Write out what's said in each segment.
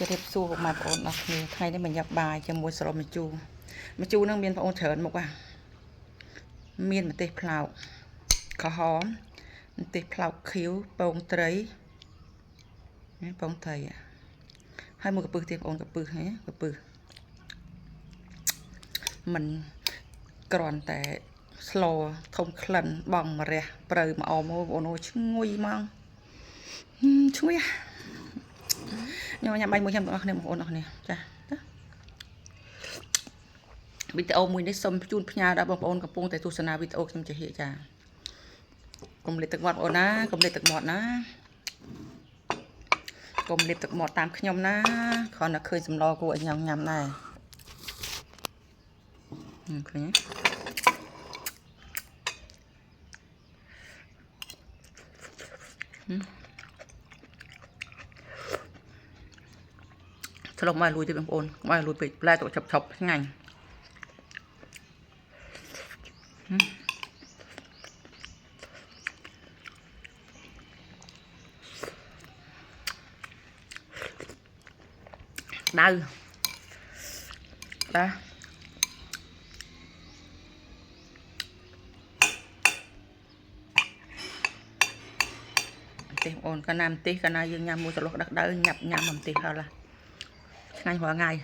จะเรียบสู้ออกมาปอนออกนี่ไทยได้มันยับบายจะมวยสโลมาจูนั่งเมียนปอนเฉินบอกว่าเมียนมันเตะเผาขอหอมมันเตะเผาคิ้วปองเตยนี่ปองเตยให้มือกระปือเตะปองกระปือไงกระปือมันกรอนแต่สโลทงคลันบองมาเรียเปรย์มาเอาโมโอโนช่วยมั่งช่วยnhưng mà nhà bay mới chăm tụi này một ôn này cha video mìnhได้xâm chun nhà đã bong ônกับpungแต่ตุสนาวิดีโอจำจะเหี้ยจ้ากลมเล็ดตะหมดโอนนะกลมเล็ดตะหมดนะกลมเล็ดตะหมดตามขยมนะขอนักเคยสำรอกูยังยำได้คือไงสลบมาลุยที่เป็นโอนมาลุยไปไล่ตัวชอบๆไงđau đó tê ôn cái nam tê cái này dương nhằm mua cho lót đặc đỡ nhập nhằm làm tê thôi là ngày hóa ngày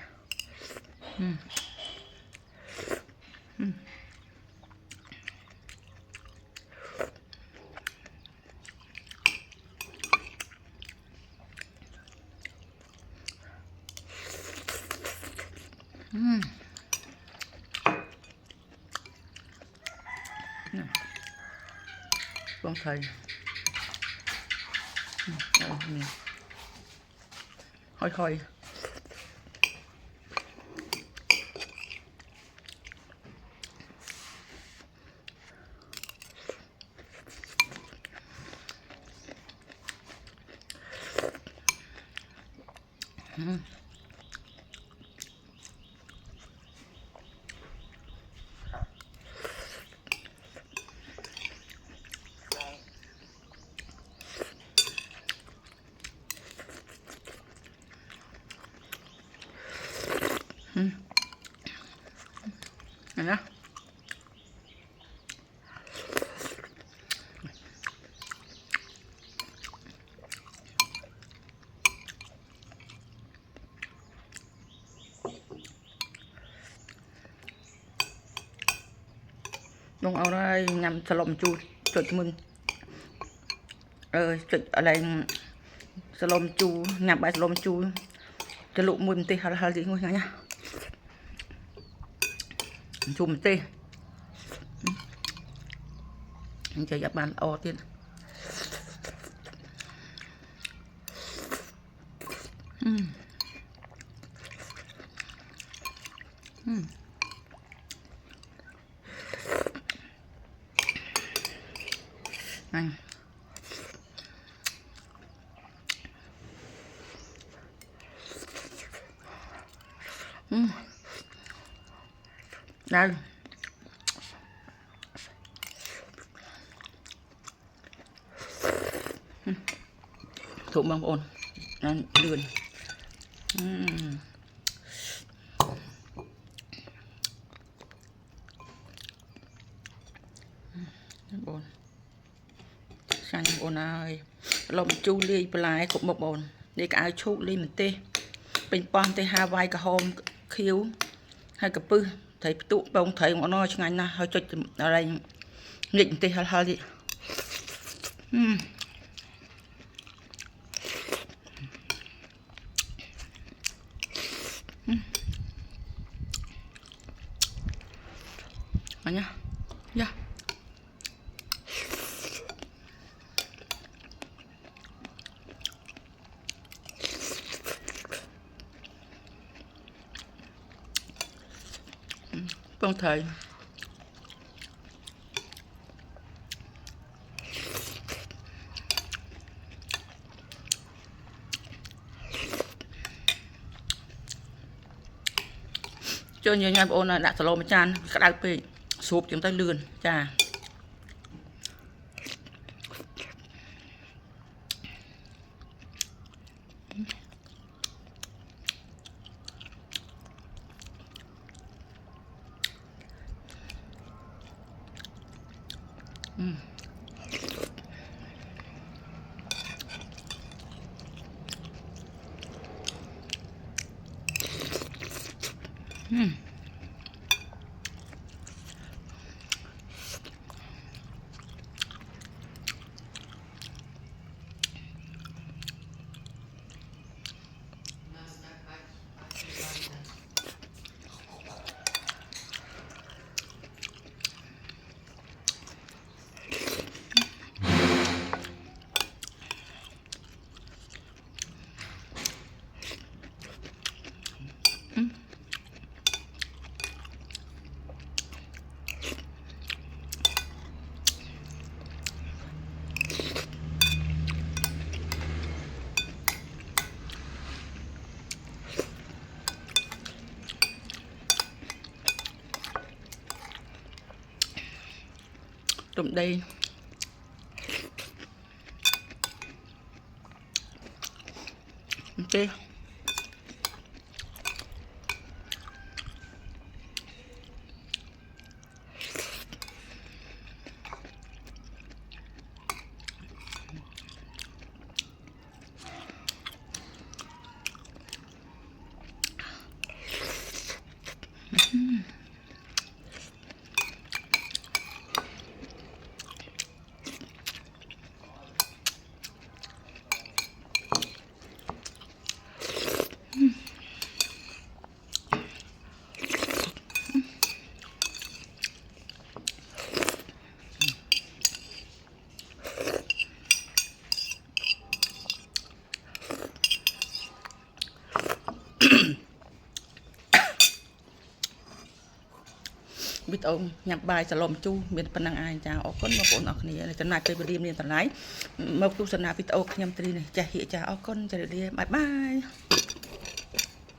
con thầy thôi này nhá đúngเอาได้nhằmสลมจูจุดมึงจุดอะไรสลมจูnhằm bàiสลมจูจะลุมุนตีหาสิงงเนี่ยจุ่มตีจะยับมันเอาทีนั่นđây thủ bằng ổn lườn ổn sang ổn ơi lồng chu ly lại cũng một ổn để cả chu ly mình tê bình pom tê Hawaii cả hôm khiếu hay cả pư thấy tụ bông thấy bọn nó cho anh na hơi cho ở đây nghịch tê hơi đi nhá nhá con thầy cho nhiều nhà ôn là đã solo một chan cái đặc biệt sụp chúng ta lươn cha Trộm đây ok. Biết ông nhập bài sẽ lòm chu miền Phan Năng ai chào ở con mà bọn ở này chẳng lại chơi bơi miền tận lái một tu sân nào biết ông nhâm tri này chả hiện chả ở con chả đi bye bye.